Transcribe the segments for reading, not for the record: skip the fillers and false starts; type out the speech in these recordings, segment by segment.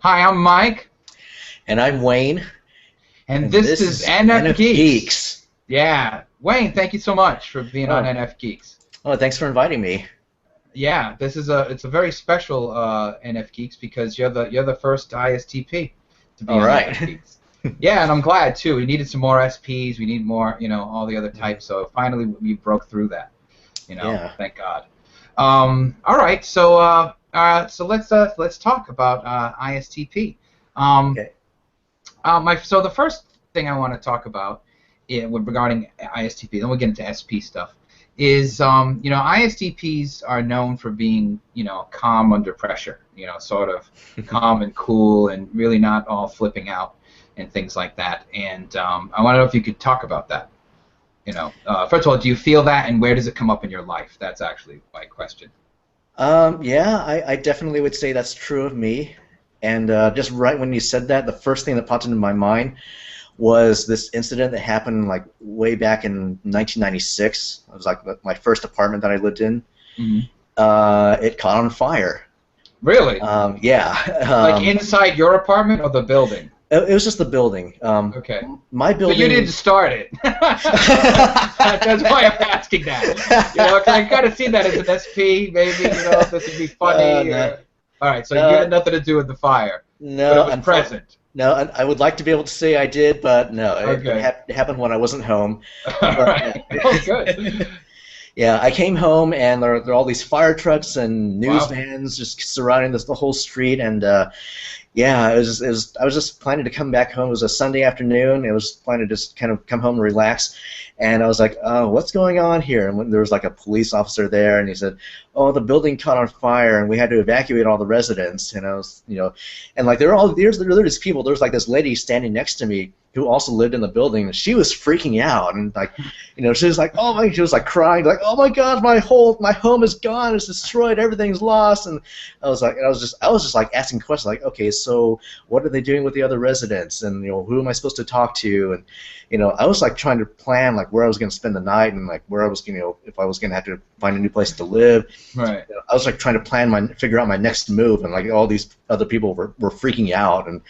Hi, I'm Mike. And I'm Wayne. And this is NFGeeks. NFGeeks. Yeah. Wayne, thank you so much for being on NFGeeks. Oh, thanks for inviting me. Yeah, it's a very special NFGeeks because you're the first ISTP to be All on right. NFGeeks. Yeah, and I'm glad too. We needed some more SPs. We need more, all the other types. So finally, we broke through that. Yeah. Thank God. All right, so let's talk about ISTP. Okay. So the first thing I want to talk about regarding ISTP, then we'll get into SP stuff, is ISTPs are known for being calm under pressure, sort of calm and cool and really not all flipping out and things like that. And I want to know if you could talk about that. First of all, do you feel that, and where does it come up in your life? That's actually my question. Yeah, I definitely would say that's true of me. And just right when you said that, the first thing that popped into my mind was this incident that happened like way back in 1996. It was like my first apartment that I lived in. Mm-hmm. It caught on fire. Really? Yeah. Like inside your apartment or the building? It was just the building. Okay. My building. But you didn't start it. That's why I'm asking that. 'Cause I kind of see that as an SP, maybe. If this would be funny. No. All right. So you had nothing to do with the fire. No, but it was present. No, I would like to be able to say I did, but no. Okay. It happened when I wasn't home. All right. Oh, good. Yeah, I came home and there are all these fire trucks and news Wow. vans just surrounding the whole street, and yeah, I was just planning to come back home. It was a Sunday afternoon. I was planning to just kind of come home and relax, and I was like, oh, what's going on here? And when there was like a police officer there, and he said, oh, the building caught on fire, and we had to evacuate all the residents. And I was, and like there were these people. There was like this lady standing next to me who also lived in the building, and she was freaking out, and like, she was like, oh my, she was like crying, like, oh my God, my home is gone, it's destroyed, everything's lost, and I was just like asking questions, like, okay, so what are they doing with the other residents, and who am I supposed to talk to, and I was like trying to plan like where I was going to spend the night, and like where I was, if I was going to have to find a new place to live. Right. I was like trying to figure out my next move, and like all these other people were freaking out, and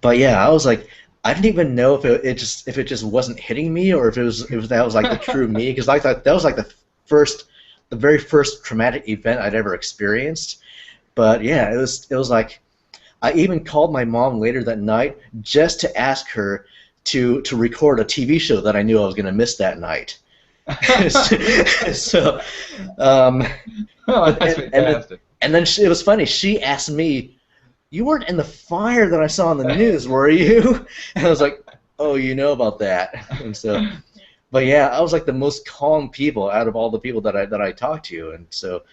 but yeah, I was like, I didn't even know if it just wasn't hitting me, or if that was like the true me, because I thought that was like the very first traumatic event I'd ever experienced. But yeah, it was like, I even called my mom later that night just to ask her to record a TV show that I knew I was going to miss that night. So, Oh, that's fantastic. and then it was funny. She asked me, you weren't in the fire that I saw on the news, were you? And I was like, oh, you know about that. And so, but yeah, I was like the most calm people out of all the people that I talked to, and so,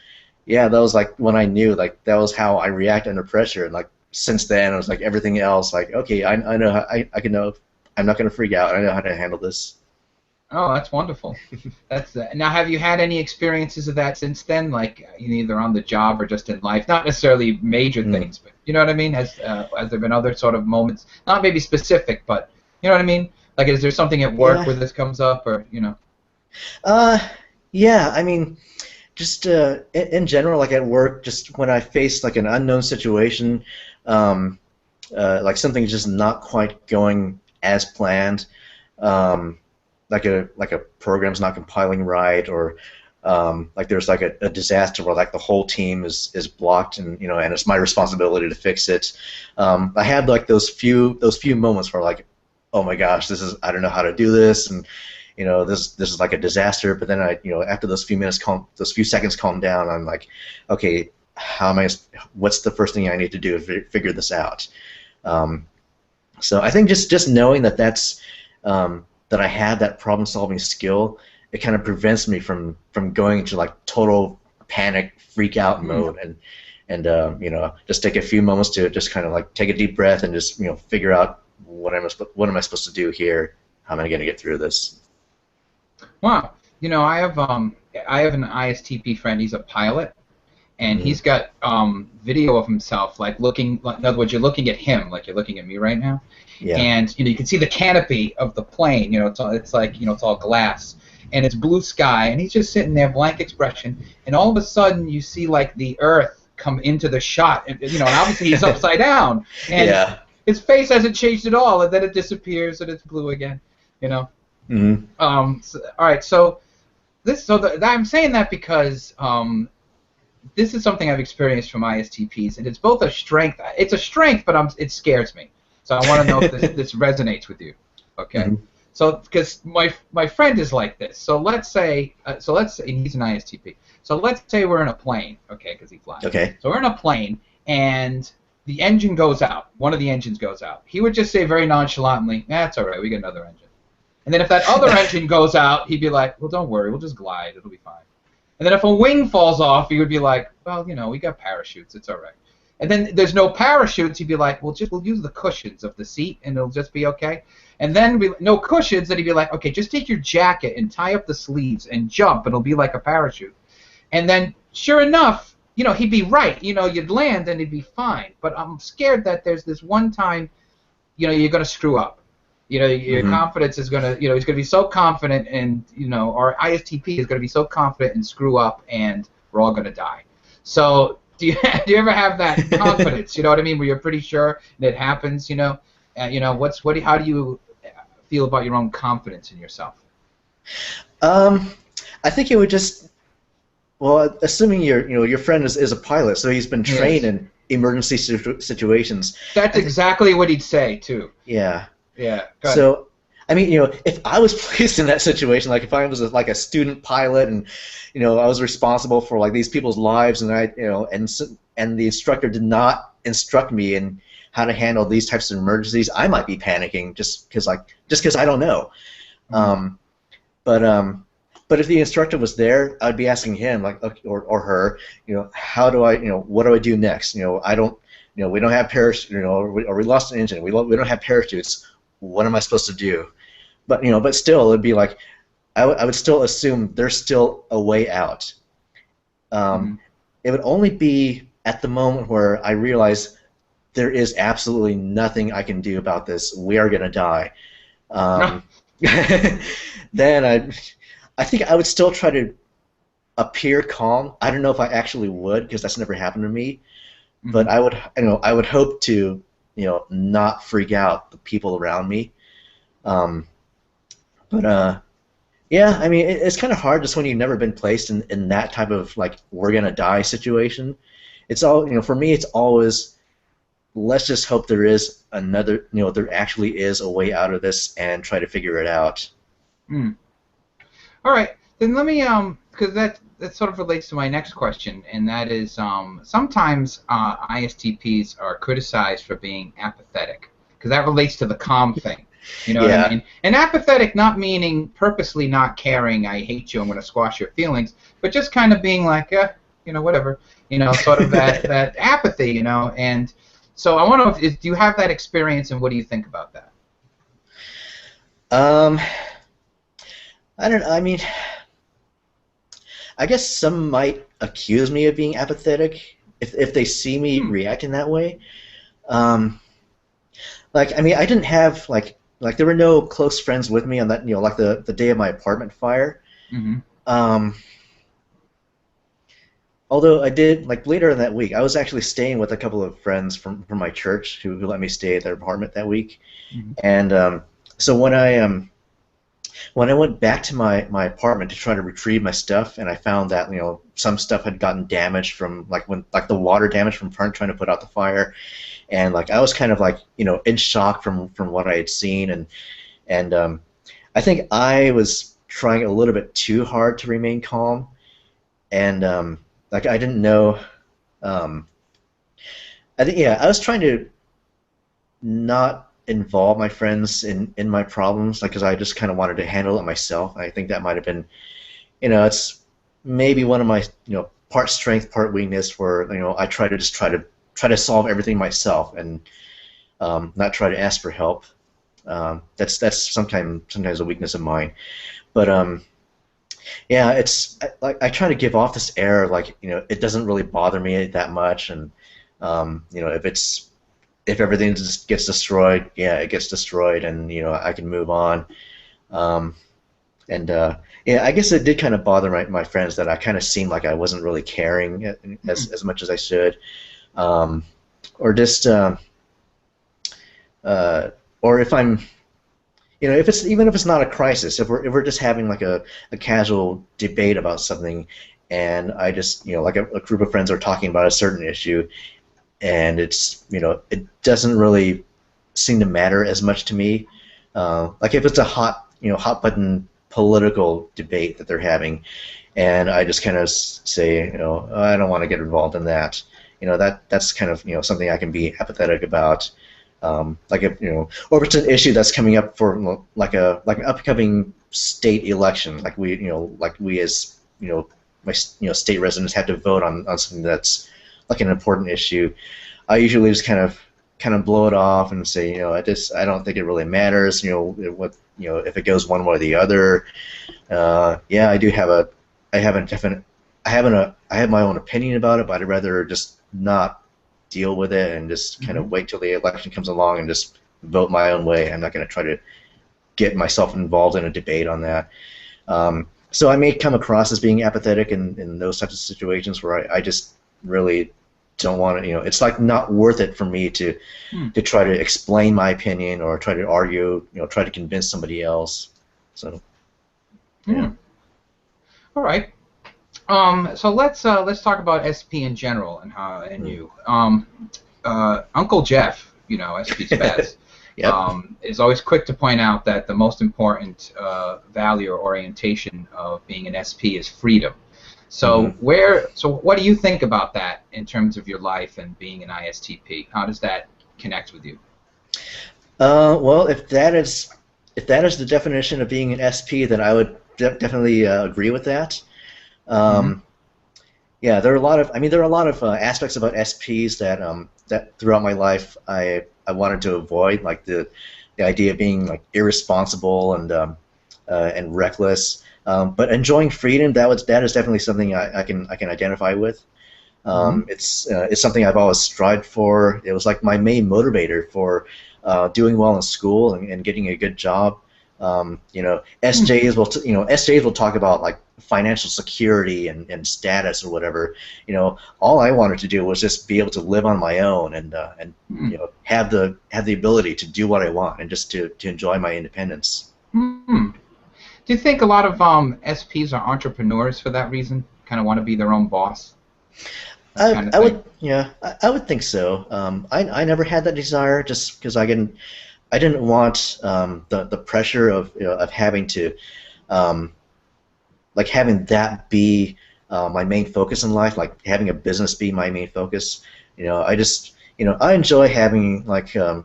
yeah, that was like when I knew, like that was how I react under pressure, and like since then I was like everything else, like okay, I know how, I can know, I'm not gonna freak out. I know how to handle this. Oh, that's wonderful. Now, have you had any experiences of that since then, like either on the job or just in life? Not necessarily major things, but you know what I mean? Has there been other sort of moments, not maybe specific, but you know what I mean? Like, is there something at work where this comes up, or Yeah, I mean, just in general, like at work, just when I face like an unknown situation, like something's just not quite going as planned. Like a program's not compiling right, or like there's like a disaster where like the whole team is blocked, and and it's my responsibility to fix it. I had like those few moments where like, oh my gosh, I don't know how to do this, and this is like a disaster. But then I after those few seconds calm down, I'm like, okay, what's the first thing I need to do to figure this out? So I think just knowing that's that I have that problem-solving skill, it kind of prevents me from going into like total panic, freak out mode, and you know, just take a few moments to just kind of like take a deep breath and just, you know, figure out what am I supposed to do here? How am I going to get through this? Wow. You know, I have an ISTP friend. He's a pilot, and he's got video of himself, like looking. In other words, you're looking at him, like you're looking at me right now. Yeah. And you know, you can see the canopy of the plane. You know, it's like, you know, it's all glass, and it's blue sky, and he's just sitting there, blank expression, and all of a sudden you see like the Earth come into the shot, and you know, and obviously he's upside down, and Yeah. his face hasn't changed at all, and then it disappears and it's blue again. You know. So, all right, so I'm saying that because this is something I've experienced from ISTPs, and it's both a strength. It's a strength, but it scares me. So I want to know if this resonates with you. Okay. So because my friend is like this. So let's say and he's an ISTP. So let's say we're in a plane, okay, because he flies. Okay. So we're in a plane, and the engine goes out. One of the engines goes out. He would just say very nonchalantly, "That's all right. We got another engine." And then if that other engine goes out, he'd be like, "Well, don't worry. We'll just glide. It'll be fine." And then if a wing falls off, he would be like, "Well, you know, we got parachutes. It's all right." And then there's no parachutes. He'd be like, "We'll use the cushions of the seat, and it'll just be okay." And then no cushions. Then he'd be like, "Okay, just take your jacket and tie up the sleeves and jump. It'll be like a parachute." And then, sure enough, you know, he'd be right. You know, you'd land and it'd be fine. But I'm scared that there's this one time, you know, you're gonna screw up. You know, your confidence is gonna, you know, he's gonna be so confident, and you know, our ISTP is gonna be so confident and screw up, and we're all gonna die. So, do you ever have that confidence? You know what I mean? Where you're pretty sure and it happens. You know, how do you feel about your own confidence in yourself? I think it would just, well, assuming your friend is a pilot, so he's been trained in emergency situations. That's exactly what he'd say too. Yeah. Yeah. So, I mean, you know, if I was placed in that situation, like if I was like a student pilot, and you know, I was responsible for like these people's lives, and and the instructor did not instruct me in how to handle these types of emergencies, I might be panicking just because I don't know. But if the instructor was there, I'd be asking him, like, or her, you know, how do I, you know, what do I do next? You know, we don't have parachutes, you know, or we lost an engine, we don't have parachutes. What am I supposed to do? But you know, but still, it'd be like, I would still assume there's still a way out. It would only be at the moment where I realize there is absolutely nothing I can do about this. We are gonna die. Then I think I would still try to appear calm. I don't know if I actually would, because that's never happened to me. But I would hope to, you know, not freak out the people around me. Yeah, I mean, it's kind of hard just when you've never been placed in that type of like we're gonna die situation. It's all, you know, for me, it's always, let's just hope there is another, you know, there actually is a way out of this, and try to figure it out. All right, then let me, because that sort of relates to my next question, and that is sometimes ISTPs are criticized for being apathetic, because that relates to the calm thing. You know what I mean? And apathetic not meaning purposely not caring, I hate you, I'm going to squash your feelings, but just kind of being like, you know, whatever, you know, sort of that apathy, you know. And so I want to know, do you have that experience, and what do you think about that? I don't know. I mean, I guess some might accuse me of being apathetic if they see me reacting that way. Like, I mean, I didn't have like there were no close friends with me on that, you know, like the day of my apartment fire. Although I did, like, later in that week, I was actually staying with a couple of friends from my church who let me stay at their apartment that week. And so when I went back to my apartment to try to retrieve my stuff, and I found that, you know, some stuff had gotten damaged from like the water damage from trying to put out the fire, and like I was kind of like, you know, in shock from what I had seen, and I think I was trying a little bit too hard to remain calm, and like I didn't know. I think I was trying to not involve my friends in my problems, like, because I just kind of wanted to handle it myself. I think that might have been, you know, it's maybe one of my, you know, part strength, part weakness, where I try to solve everything myself and not try to ask for help. That's sometimes a weakness of mine. But yeah, it's like I try to give off this air like it doesn't really bother me that much, and if everything just gets destroyed, yeah, it gets destroyed, and I can move on. Um, and yeah, I guess it did kind of bother my friends that I kind of seemed like I wasn't really caring as much as I should, or just or if I'm if it's even if it's not a crisis, if we're just having like a casual debate about something, and I just like a group of friends are talking about a certain issue, and it's it doesn't really seem to matter as much to me. Like if it's a hot button political debate that they're having, and I just kind of say I don't want to get involved in that. That's kind of something I can be apathetic about. Like if or if it's an issue that's coming up for like an upcoming state election, like we as my state residents have to vote on something that's like an important issue. I usually just kind of blow it off and say I don't think it really matters. If it goes one way or the other. Yeah, I have my own opinion about it, but I'd rather just not deal with it and just kind of wait till the election comes along and just vote my own way. I'm not going to try to get myself involved in a debate on that. So I may come across as being apathetic in those types of situations where I just really don't want to. It's like not worth it for me to try to explain my opinion or try to argue. Try to convince somebody else. So. Yeah. All right. So let's talk about SP in general and you. Uncle Jeff, SP's best, Yep. is always quick to point out that the most important value or orientation of being an SP is freedom. So what do you think about that in terms of your life and being an ISTP? How does that connect with you? Well, if that is the definition of being an SP, then I would definitely agree with that. Yeah, there are a lot of aspects about SPs that throughout my life I wanted to avoid, like the idea of being like irresponsible and reckless. But enjoying freedom, that is definitely something I can identify with. It's something I've always strived for. It was like my main motivator for doing well in school and getting a good job. SJs will talk about like financial security and status or whatever. All I wanted to do was just be able to live on my own and have the ability to do what I want and just to enjoy my independence. Do you think a lot of SPs are entrepreneurs for that reason? Kind of want to be their own boss? I would think so. I never had that desire just because I didn't want the pressure of having to like having that be my main focus in life, like having a business be my main focus. I enjoy having like a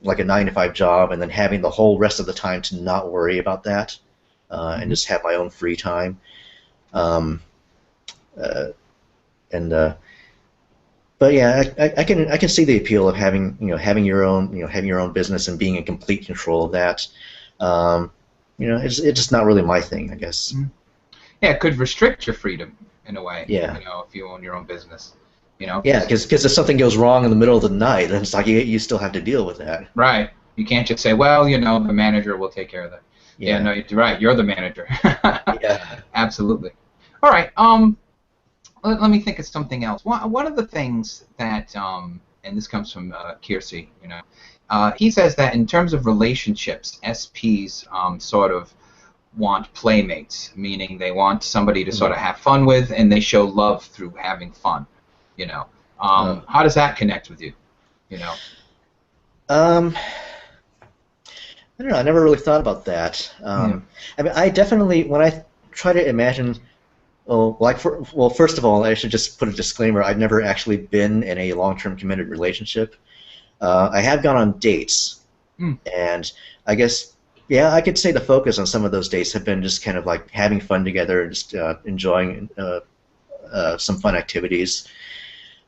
9-to-5 job and then having the whole rest of the time to not worry about that and just have my own free time. But yeah, I can see the appeal of having your own business and being in complete control of that. It's just not really my thing, I guess. Yeah, it could restrict your freedom in a way. Yeah. If you own your own business. Yeah, because if something goes wrong in the middle of the night, then it's like you still have to deal with that. Right. You can't just say, well, the manager will take care of that. Yeah, no, you're right. You're the manager. Yeah. Absolutely. All right. Let me think of something else. One of the things that, and this comes from Kiersey, he says that in terms of relationships, SPs sort of want playmates, meaning they want somebody to sort of have fun with, and they show love through having fun. How does that connect with you? I don't know. I never really thought about that. I definitely, when I try to imagine. First of all, I should just put a disclaimer. I've never actually been in a long-term committed relationship. I have gone on dates, and I guess, I could say the focus on some of those dates have been just kind of like having fun together and just enjoying some fun activities.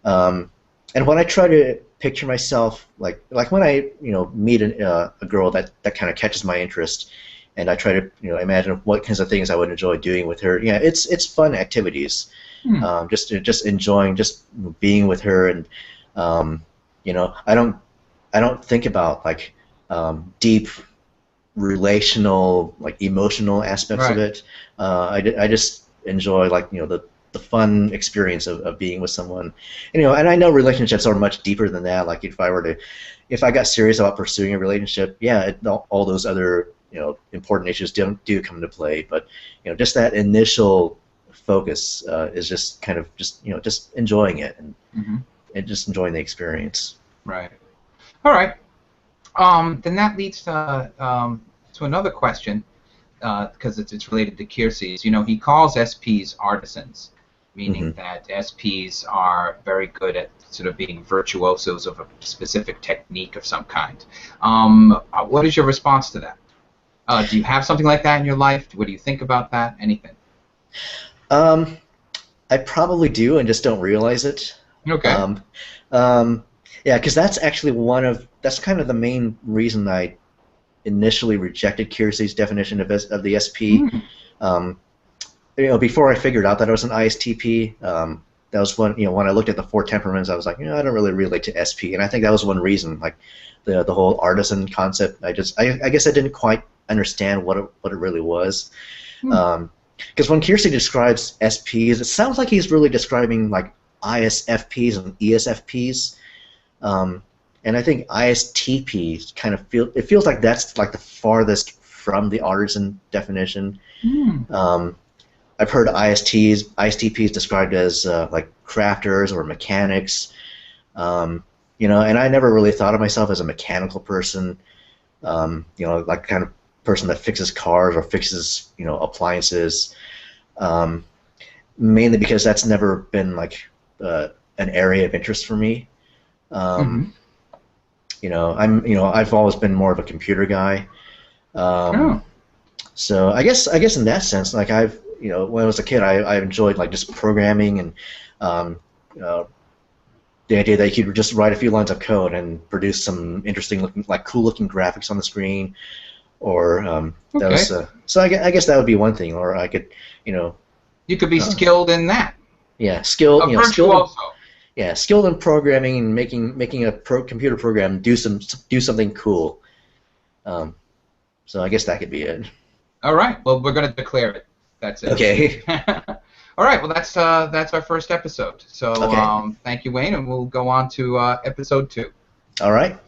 And when I try to picture myself, like when I meet a girl that kind of catches my interest, and I try to imagine what kinds of things I would enjoy doing with her. Yeah, it's fun activities. Just enjoying just being with her, and I don't think about like deep relational, like emotional aspects of it. I just enjoy like the fun experience of being with someone. And I know relationships are much deeper than that. Like if I got serious about pursuing a relationship, yeah, all those other important issues do come into play. But just that initial focus is just kind of just enjoying it and just enjoying the experience. Right. All right. Then that leads to another question, because it's related to Kiersey's. He calls SPs artisans, meaning that SPs are very good at sort of being virtuosos of a specific technique of some kind. What is your response to that? Do you have something like that in your life? What do you think about that? Anything? I probably do and just don't realize it. Okay. Yeah, because that's actually that's kind of the main reason I initially rejected Kiersey's definition of the SP. Before I figured out that I was an ISTP, that was when I looked at the 4 temperaments, I was like, I don't really relate to SP, and I think that was one reason, like the whole artisan concept. I guess I didn't quite understand what it really was. Because when Kiersey describes SPs, it sounds like he's really describing like ISFPs and ESFPs. And I think ISTPs kind of feels like that's like the farthest from the artisan definition. I've heard ISTPs described as like crafters or mechanics. And I never really thought of myself as a mechanical person. Like kind of person that fixes cars or fixes appliances. Mainly because that's never been like an area of interest for me. I've always been more of a computer guy. So I guess in that sense, like when I was a kid, I enjoyed like just programming and the idea that you could just write a few lines of code and produce some interesting looking, like cool looking graphics on the screen, or that was so I guess that would be one thing, or I could you could be skilled in that. Yeah, skilled. Virtuoso. Skilled in programming and making a computer program do something cool. So I guess that could be it. All right. Well, we're going to declare it. That's it. Okay. All right. Well, that's our first episode. So thank you, Wayne, and we'll go on to episode 2. All right.